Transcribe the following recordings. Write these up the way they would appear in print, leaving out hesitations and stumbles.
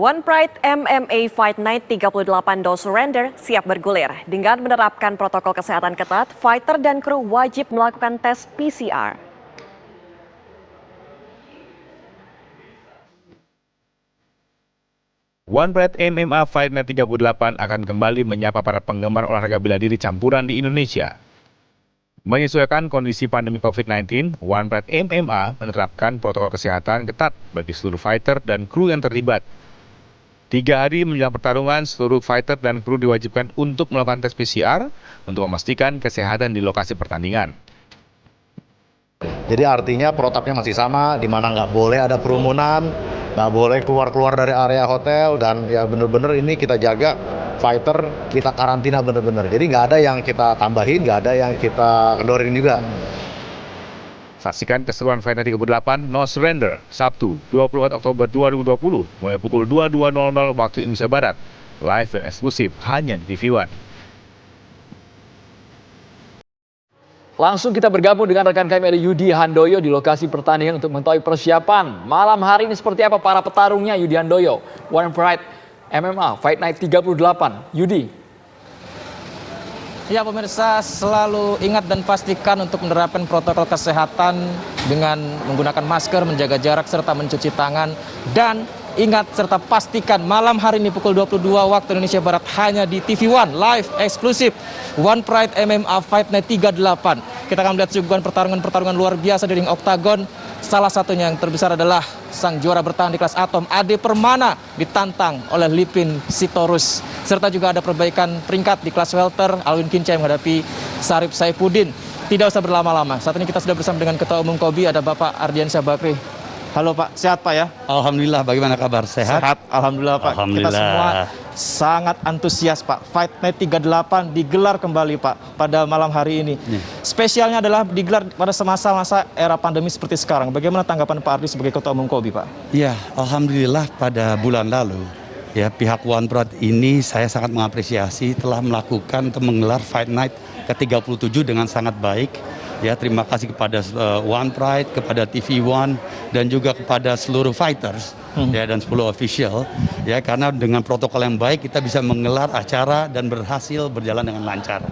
One Pride MMA Fight Night 38 No Surrender siap bergulir. Dengan menerapkan protokol kesehatan ketat, fighter dan kru wajib melakukan tes PCR. One Pride MMA Fight Night 38 akan kembali menyapa para penggemar olahraga bela diri campuran di Indonesia. Menyesuaikan kondisi pandemi COVID-19, One Pride MMA menerapkan protokol kesehatan ketat bagi seluruh fighter dan kru yang terlibat. 3 hari menjelang pertarungan, seluruh fighter dan kru diwajibkan untuk melakukan tes PCR untuk memastikan kesehatan di lokasi pertandingan. Jadi artinya protapnya masih sama, di mana nggak boleh ada kerumunan, nggak boleh keluar dari area hotel, dan ya bener-bener ini kita jaga fighter, kita karantina bener-bener. Jadi nggak ada yang kita tambahin, nggak ada yang kita kendorin juga. Saksikan keseruan Fight Night 38 No Surrender, Sabtu 24 Oktober 2020, mulai pukul 22.00 waktu Indonesia Barat. Live dan eksklusif hanya di TV One. Langsung kita bergabung dengan rekan kami ada Yudi Handoyo di lokasi pertandingan untuk mengetahui persiapan malam hari ini seperti apa para petarungnya. Yudi Handoyo, One Pride MMA Fight Night 38. Yudi. Ya pemirsa, selalu ingat dan pastikan untuk menerapkan protokol kesehatan dengan menggunakan masker, menjaga jarak, serta mencuci tangan. Dan ingat serta pastikan malam hari ini pukul 22 waktu Indonesia Barat hanya di TV One, live eksklusif One Pride MMA Fight Night 38. Kita akan melihat suguhan pertarungan luar biasa di ring oktagon. Salah satunya yang terbesar adalah sang juara bertahan di kelas atom, Ade Permana, ditantang oleh Lipin Sitorus. Serta juga ada perbaikan peringkat di kelas welter, Alwin Kincai menghadapi Sarip Saifuddin. Tidak usah berlama-lama, saat ini kita sudah bersama dengan Ketua Umum KOBI, ada Bapak Ardiansyah Bakri. Halo Pak, sehat Pak ya? Alhamdulillah, bagaimana kabar? Sehat? Sehat, Alhamdulillah Pak. Alhamdulillah. Kita semua sangat antusias Pak. Fight Night 38 digelar kembali Pak pada malam hari ini. Spesialnya adalah digelar pada masa-masa era pandemi seperti sekarang. Bagaimana tanggapan Pak Ardi sebagai Ketua Umum KOBI Pak? Ya, Alhamdulillah pada bulan lalu ya pihak One Pride ini saya sangat mengapresiasi telah melakukan atau menggelar Fight Night ke-37 dengan sangat baik. Ya, terima kasih kepada One Pride, kepada TV One, dan juga kepada seluruh fighters ya, dan 10 official ya, karena dengan protokol yang baik kita bisa menggelar acara dan berhasil berjalan dengan lancar.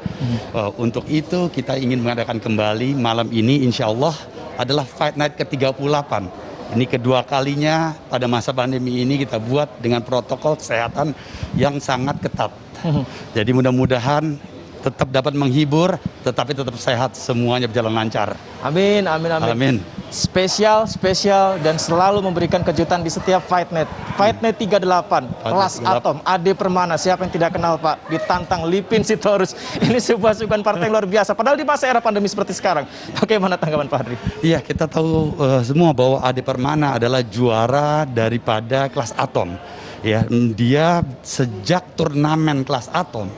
Untuk itu kita ingin mengadakan kembali malam ini, insya Allah adalah Fight Night ke-38. Ini kedua kalinya pada masa pandemi ini kita buat dengan protokol kesehatan yang sangat ketat. Jadi mudah-mudahan tetap dapat menghibur, tetapi tetap sehat, semuanya berjalan lancar. Amin, amin, amin. Amin. Spesial dan selalu memberikan kejutan di setiap Fight Night. Fight Night 38, kelas atom, Ade Permana, siapa yang tidak kenal Pak, ditantang Lipin Sitorus. Ini sebuah suguhan partai yang luar biasa, padahal di masa era pandemi seperti sekarang. Bagaimana tanggapan Pak Adri? Iya, kita tahu semua bahwa Ade Permana adalah juara daripada kelas atom. Ya, dia sejak turnamen kelas atom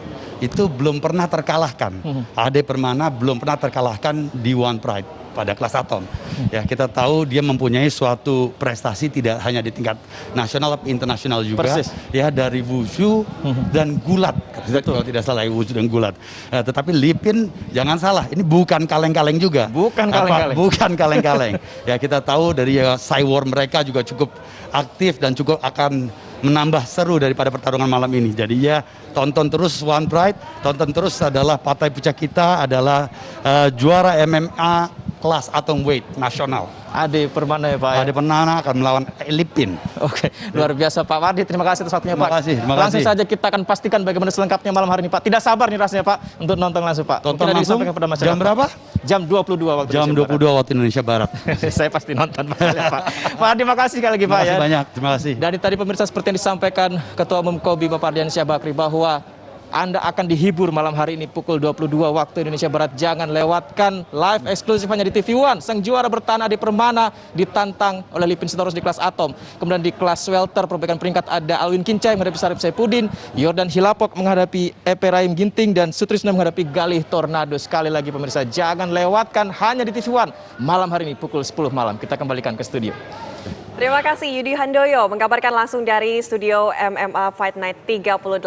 itu belum pernah terkalahkan. Ade Permana belum pernah terkalahkan di One Pride pada kelas atom. Ya, kita tahu dia mempunyai suatu prestasi tidak hanya di tingkat nasional tapi internasional juga. Persis. Ya, dari wushu dan gulat. Kalau tidak salah, wushu dan gulat. Tetapi Lipin jangan salah, ini bukan kaleng-kaleng juga. Bukan kaleng-kaleng. Bukan kaleng-kaleng. Ya, kita tahu dari Cywar mereka juga cukup aktif dan cukup akan menambah seru daripada pertarungan malam ini. Jadi ya, tonton terus One Pride, tonton terus adalah partai puncak kita adalah juara MMA kelas atom weight nasional. Ade Permana ya Pak. Ade Permana akan melawan Lipin. Oke, luar biasa Pak Ardi. Terima kasih atas waktunya Pak. Terima kasih. Langsung saja kita akan pastikan bagaimana selengkapnya malam hari ini Pak. Tidak sabar nih rasanya Pak untuk nonton langsung Pak. Tonton Mungkin langsung disampaikan pada masyarakat. jam berapa? Jam 22 waktu Jam Indonesia 22 waktu Indonesia Barat. Saya pasti nonton Pak. Pak Ardi, terima kasih sekali lagi Pak Terima kasih ya. banyak. Terima kasih. Dari tadi pemirsa seperti yang disampaikan Ketua Umum KOBI Bapak Ardiansyah Bakri bahwa Anda akan dihibur malam hari ini pukul 22 waktu Indonesia Barat. Jangan lewatkan live eksklusif hanya di TV One. Sang juara bertahan Ade Permana ditantang oleh Lipin Sitorus di kelas atom. Kemudian di kelas welter perbaikan peringkat ada Alwin Kincai menghadapi Sarip Saifuddin, Yordan Hilapok menghadapi Epe Rahim Ginting, dan Sutrisno menghadapi Galih Tornado. Sekali lagi pemirsa, jangan lewatkan hanya di TV One malam hari ini pukul 10 malam. Kita kembalikan ke studio. Terima kasih Yudi Handoyo mengabarkan langsung dari studio MMA Fight Night 38.